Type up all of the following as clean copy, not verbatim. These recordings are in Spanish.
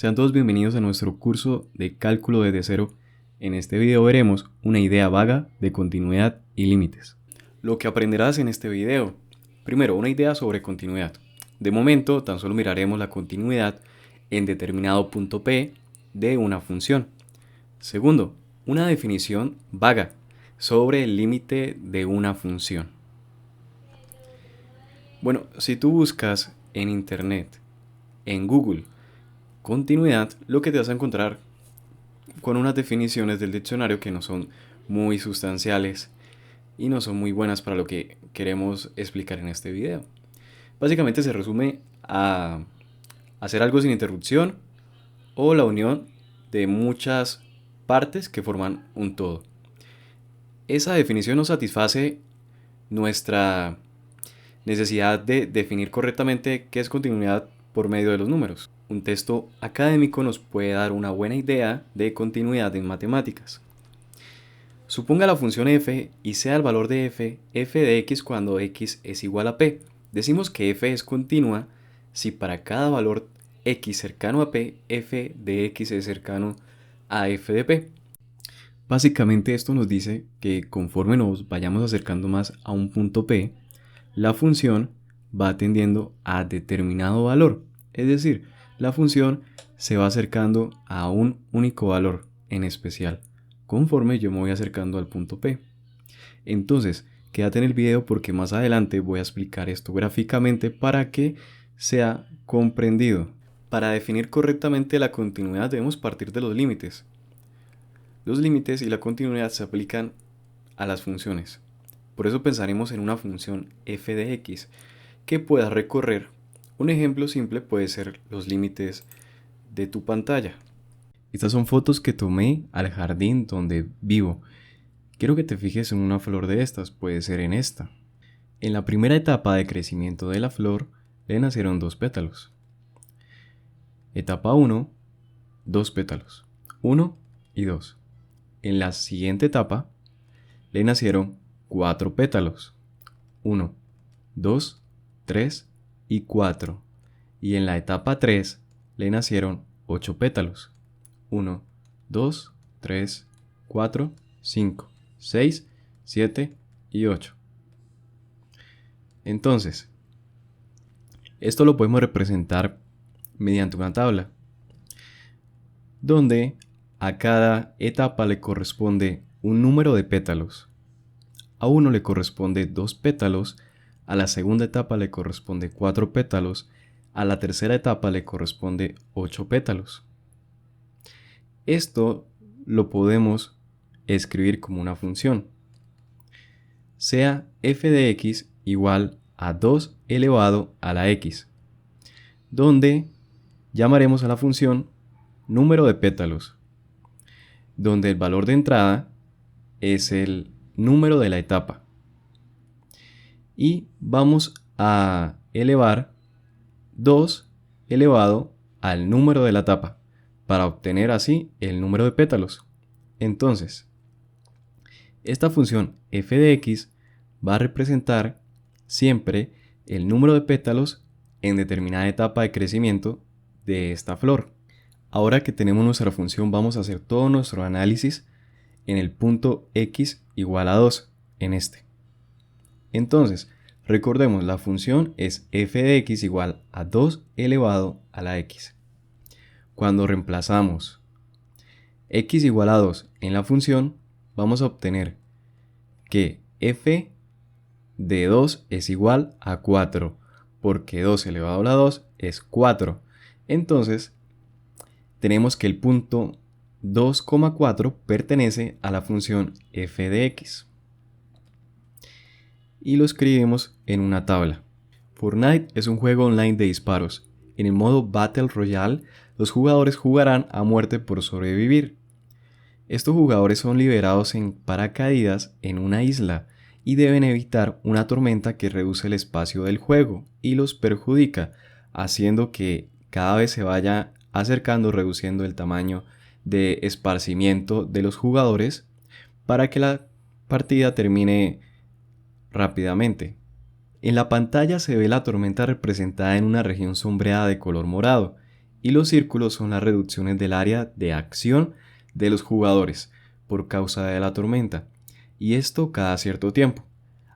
Sean todos bienvenidos a nuestro curso de cálculo desde cero. En este video veremos una idea vaga de continuidad y límites. Lo que aprenderás en este video: primero, una idea sobre continuidad. De momento, tan solo miraremos la continuidad en determinado punto P de una función. Segundo, una definición vaga sobre el límite de una función. Bueno, si tú buscas en internet, en Google, continuidad, lo que te vas a encontrar con unas definiciones del diccionario que no son muy sustanciales y no son muy buenas para lo que queremos explicar en este video. Básicamente se resume a hacer algo sin interrupción o la unión de muchas partes que forman un todo. Esa definición nos satisface nuestra necesidad de definir correctamente qué es continuidad por medio de los números. Un texto académico nos puede dar una buena idea de continuidad en matemáticas. Suponga la función f y sea el valor de f de x cuando x es igual a p. Decimos que f es continua si para cada valor x cercano a p, f de x es cercano a f de p. Básicamente esto nos dice que conforme nos vayamos acercando más a un punto p, la función va tendiendo a determinado valor, es decir, la función se va acercando a un único valor en especial, conforme yo me voy acercando al punto P. Entonces, quédate en el video porque más adelante voy a explicar esto gráficamente para que sea comprendido. Para definir correctamente la continuidad debemos partir de los límites. Los límites y la continuidad se aplican a las funciones. Por eso pensaremos en una función f de x que pueda recorrer. Un ejemplo simple puede ser los límites de tu pantalla. Estas son fotos que tomé al jardín donde vivo. Quiero que te fijes en una flor de estas, puede ser en esta. En la primera etapa de crecimiento de la flor le nacieron 2 pétalos. Etapa 1, 2 pétalos, 1 y 2. En la siguiente etapa le nacieron 4 pétalos, 1, 2, 3 y 4. Y en la etapa 3 le nacieron 8 pétalos, 1, 2, 3, 4, 5, 6, 7 y 8. Entonces, esto lo podemos representar mediante una tabla, donde a cada etapa le corresponde un número de pétalos. A uno le corresponde 2 pétalos, a la segunda etapa le corresponde 4 pétalos, a la tercera etapa le corresponde 8 pétalos. Esto lo podemos escribir como una función. Sea f de x igual a 2 elevado a la x, donde llamaremos a la función número de pétalos, donde el valor de entrada es el número de la etapa. Y vamos a elevar 2 elevado al número de la etapa para obtener así el número de pétalos. Entonces, esta función f de x va a representar siempre el número de pétalos en determinada etapa de crecimiento de esta flor. Ahora que tenemos nuestra función, vamos a hacer todo nuestro análisis en el punto x igual a 2, en este. Entonces, recordemos, la función es f de x igual a 2 elevado a la x. Cuando reemplazamos x igual a 2 en la función, vamos a obtener que f de 2 es igual a 4, porque 2 elevado a la 2 es 4. Entonces, tenemos que el punto 2,4 pertenece a la función f de x. Y lo escribimos en una tabla. Fortnite es un juego online de disparos. En el modo Battle Royale, los jugadores jugarán a muerte por sobrevivir. Estos jugadores son liberados en paracaídas en una isla y deben evitar una tormenta que reduce el espacio del juego y los perjudica, haciendo que cada vez se vaya acercando, reduciendo el tamaño de esparcimiento de los jugadores para que la partida termine rápidamente. En la pantalla se ve la tormenta representada en una región sombreada de color morado y los círculos son las reducciones del área de acción de los jugadores por causa de la tormenta, y esto cada cierto tiempo.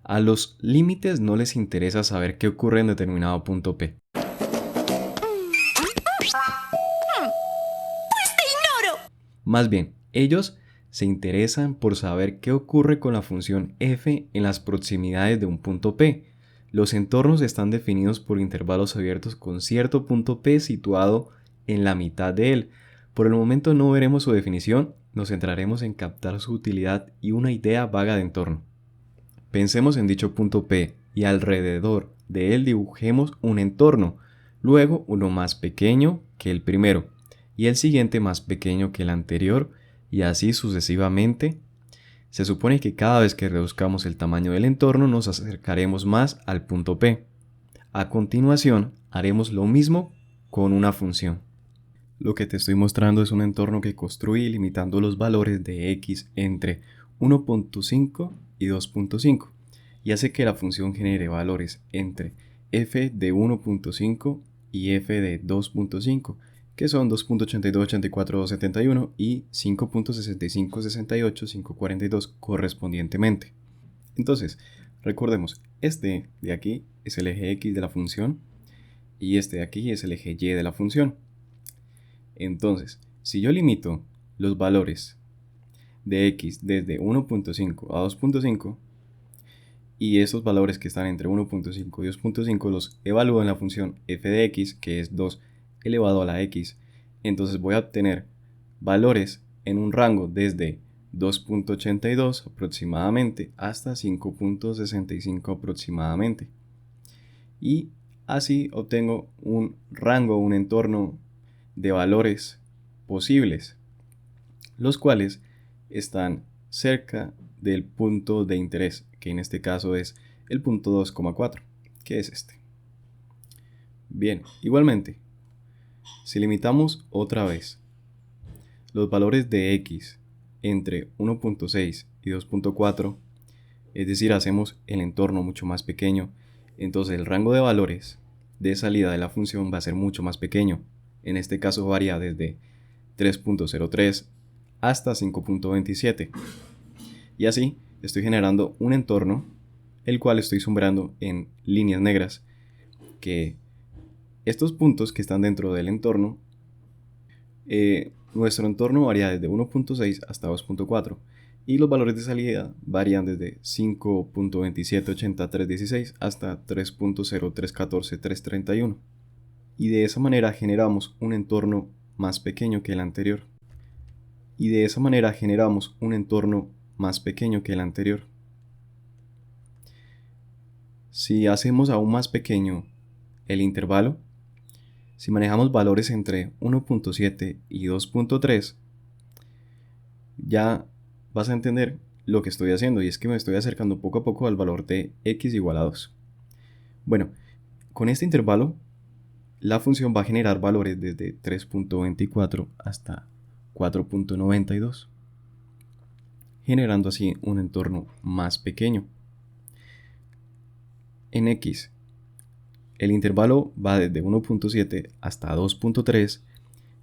A los límites no les interesa saber qué ocurre en determinado punto P. Más bien, ellos se interesan por saber qué ocurre con la función f en las proximidades de un punto P. Los entornos están definidos por intervalos abiertos con cierto punto P situado en la mitad de él. Por el momento no veremos su definición, nos centraremos en captar su utilidad y una idea vaga de entorno. Pensemos en dicho punto P y alrededor de él dibujemos un entorno, luego uno más pequeño que el primero y el siguiente más pequeño que el anterior y así sucesivamente. Se supone que cada vez que reduzcamos el tamaño del entorno nos acercaremos más al punto P. A continuación haremos lo mismo con una función. Lo que te estoy mostrando es un entorno que construí limitando los valores de x entre 1.5 y 2.5 y hace que la función genere valores entre f de 1.5 y f de 2.5, que son 2.828471 y 5.6568 correspondientemente. Entonces, recordemos, este de aquí es el eje x de la función y este de aquí es el eje y de la función. Entonces, si yo limito los valores de x desde 1.5 a 2.5 y esos valores que están entre 1.5 y 2.5 los evalúo en la función f de x, que es 2 elevado a la x, entonces voy a obtener valores en un rango desde 2.82 aproximadamente hasta 5.65 aproximadamente. Y así obtengo un rango, un entorno de valores posibles, los cuales están cerca del punto de interés, que en este caso es el punto 2,4, que es este. Bien, igualmente, si limitamos otra vez los valores de x entre 1.6 y 2.4, es decir, hacemos el entorno mucho más pequeño, entonces el rango de valores de salida de la función va a ser mucho más pequeño. En este caso varía desde 3.03 hasta 5.27. Y así estoy generando un entorno, el cual estoy sombreando en líneas negras, que estos puntos que están dentro del entorno, nuestro entorno varía desde 1.6 hasta 2.4 y los valores de salida varían desde 5.2780316 hasta 3.0314331 y de esa manera generamos un entorno más pequeño que el anterior. Si hacemos aún más pequeño el intervalo, si manejamos valores entre 1.7 y 2.3, ya vas a entender lo que estoy haciendo, y es que me estoy acercando poco a poco al valor de x igual a 2. Bueno, con este intervalo, la función va a generar valores desde 3.24 hasta 4.92, generando así un entorno más pequeño. En x, el intervalo va desde 1.7 hasta 2.3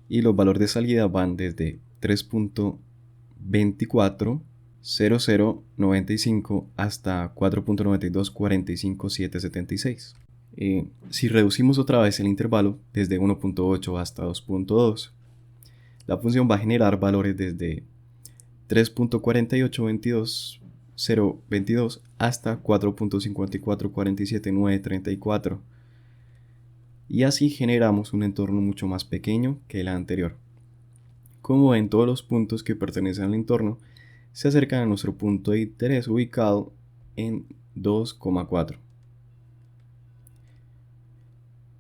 y los valores de salida van desde 3.24, 0095 hasta 4.92, 45, 776. Si reducimos otra vez el intervalo desde 1.8 hasta 2.2, la función va a generar valores desde 3.4822022 hasta 4.5447,934 y así generamos un entorno mucho más pequeño que el anterior. Como ven, todos los puntos que pertenecen al entorno se acercan a nuestro punto de interés ubicado en 2,4.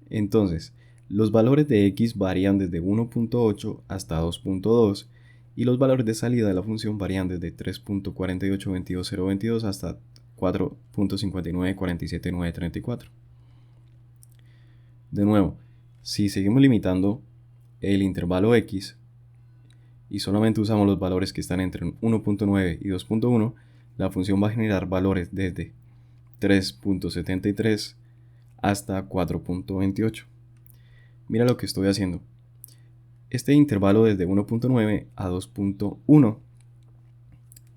Entonces, los valores de x varían desde 1.8 hasta 2.2 y los valores de salida de la función varían desde 3.4822022 hasta 4.5947934. De nuevo, si seguimos limitando el intervalo x y solamente usamos los valores que están entre 1.9 y 2.1, la función va a generar valores desde 3.73 hasta 4.28. Mira lo que estoy haciendo. Este intervalo desde 1.9 a 2.1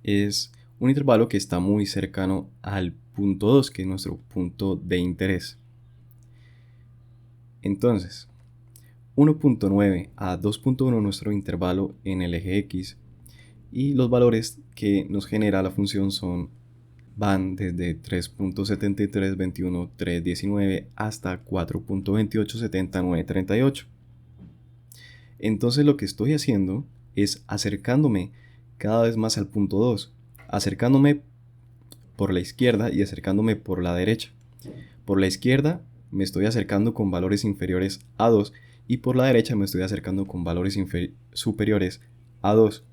es un intervalo que está muy cercano al punto 2, que es nuestro punto de interés. Entonces, 1.9 a 2.1 nuestro intervalo en el eje X, y los valores que nos genera la función van desde 3.7321.319 hasta 4.2870.938. Entonces lo que estoy haciendo es acercándome cada vez más al punto 2, acercándome por la izquierda y acercándome por la derecha. Por la izquierda me estoy acercando con valores inferiores a 2 y por la derecha me estoy acercando con valores superiores a 2.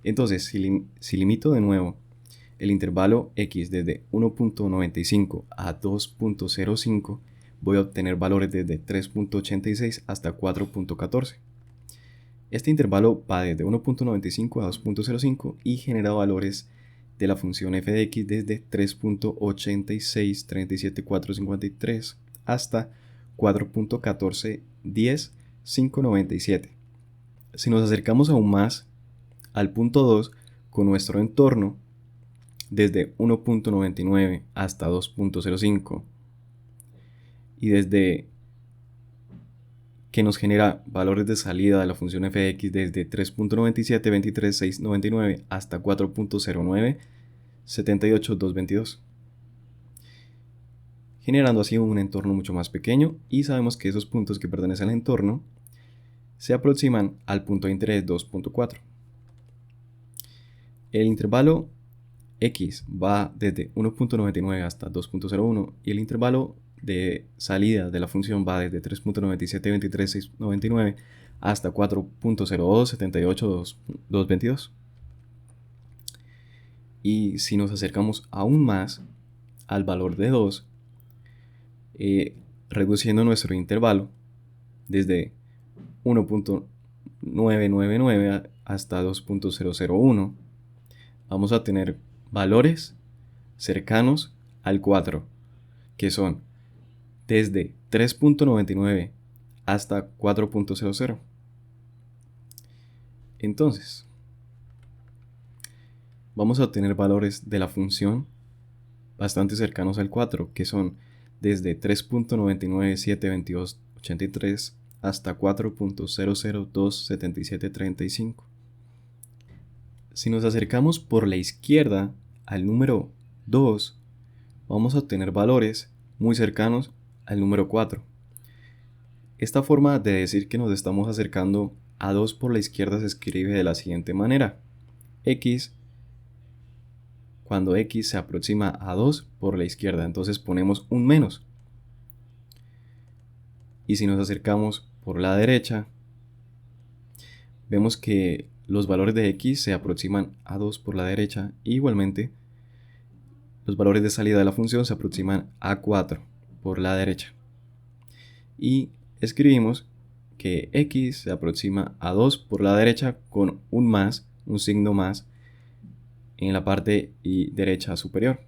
Entonces, si limito de nuevo el intervalo X desde 1.95 a 2.05, voy a obtener valores desde 3.86 hasta 4.14. Este intervalo va desde 1.95 a 2.05 y genera valores de la función f de x desde 3.86374553 hasta 4.1410.597. Si nos acercamos aún más al punto 2 con nuestro entorno, desde 1.99 hasta 2.05, y desde que nos genera valores de salida de la función f de x desde 3.9723.699 hasta 4.09.78.222, generando así un entorno mucho más pequeño, y sabemos que esos puntos que pertenecen al entorno se aproximan al punto de interés 2.4. El intervalo X va desde 1.99 hasta 2.01 y el intervalo de salida de la función va desde 3.9723.699 hasta 4.0278.222. Y si nos acercamos aún más al valor de 2, reduciendo nuestro intervalo desde 1.999 hasta 2.001, vamos a tener valores cercanos al 4, que son desde 3.99 hasta 4.00. Entonces, vamos a obtener valores de la función bastante cercanos al 4, que son desde 3.9972283 hasta 4.0027735. Si nos acercamos por la izquierda al número 2, vamos a obtener valores muy cercanos al número 4. Esta forma de decir que nos estamos acercando a 2 por la izquierda se escribe de la siguiente manera: x, cuando x se aproxima a 2 por la izquierda, entonces ponemos un menos. Y si nos acercamos por la derecha, vemos que los valores de x se aproximan a 2 por la derecha, e igualmente los valores de salida de la función se aproximan a 4 por la derecha. Y escribimos que x se aproxima a 2 por la derecha con un más, un signo más, en la parte derecha superior.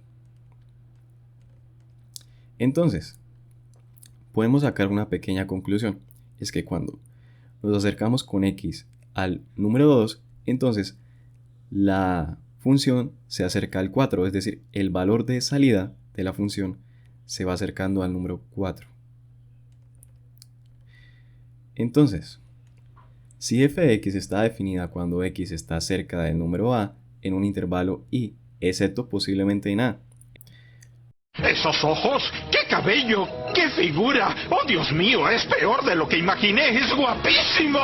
Entonces, podemos sacar una pequeña conclusión. Es que cuando nos acercamos con x al número 2, entonces la función se acerca al 4, es decir, el valor de salida de la función se va acercando al número 4. Entonces, si f de x está definida cuando x está cerca del número a en un intervalo y, excepto posiblemente en a. ¡Esos ojos! ¡Qué cabello! ¡Qué figura! ¡Oh, Dios mío! Es peor de lo que imaginé. ¡Es guapísimo!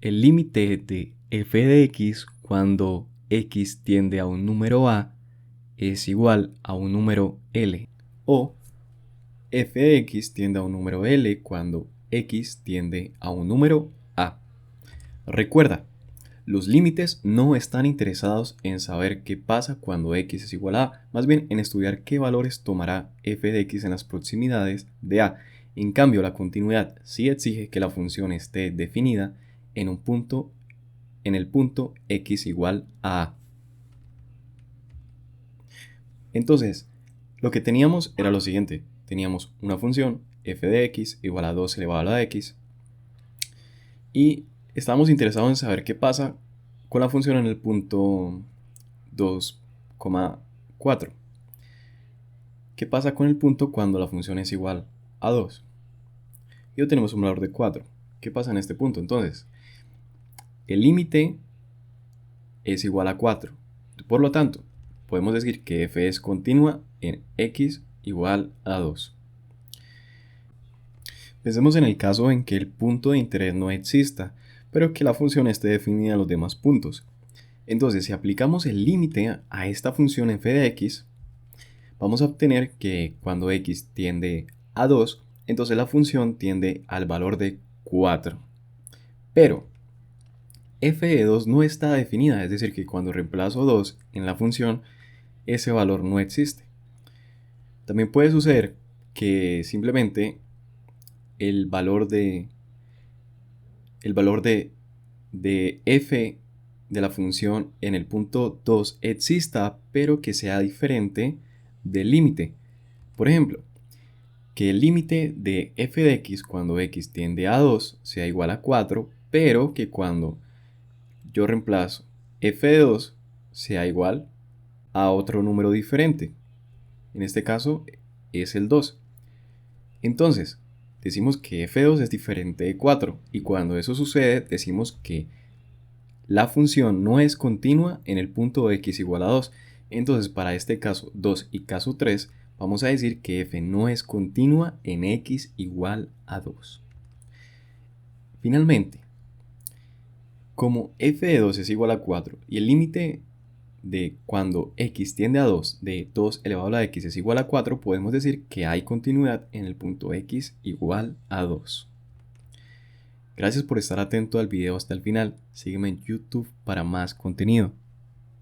El límite de f de x cuando x tiende a un número a es igual a un número L, o f de x tiende a un número L cuando x tiende a un número a. Recuerda, los límites no están interesados en saber qué pasa cuando x es igual a a, más bien en estudiar qué valores tomará f de x en las proximidades de a. En cambio, la continuidad sí exige que la función esté definida en el punto x igual a a. Entonces, lo que teníamos era lo siguiente. Teníamos una función f de x igual a 2 elevado a la x, Y estamos interesados en saber qué pasa con la función en el punto 2,4. ¿Qué pasa con el punto cuando la función es igual a 2? Y obtenemos un valor de 4. ¿Qué pasa en este punto? Entonces, el límite es igual a 4. Por lo tanto, podemos decir que f es continua en x igual a 2. Pensemos en el caso en que el punto de interés no exista, pero que la función esté definida en los demás puntos. Entonces, si aplicamos el límite a esta función f de x, vamos a obtener que cuando x tiende a 2, entonces la función tiende al valor de 4. Pero f de 2 no está definida, es decir, que cuando reemplazo 2 en la función, ese valor no existe. También puede suceder que simplemente el valor de f de la función en el punto 2 exista, pero que sea diferente del límite. Por ejemplo, que el límite de f de x cuando x tiende a 2 sea igual a 4, pero que cuando yo reemplazo f de 2 sea igual a otro número diferente. En este caso es el 2. Entonces, decimos que f2 es diferente de 4 y cuando eso sucede decimos que la función no es continua en el punto x igual a 2. Entonces, para este caso 2 y caso 3, vamos a decir que f no es continua en x igual a 2. Finalmente, como f de 2 es igual a 4 y el límite de cuando x tiende a 2 de 2 elevado a la x es igual a 4, podemos decir que hay continuidad en el punto x igual a 2. Gracias por estar atento al video hasta el final. Sígueme en YouTube para más contenido.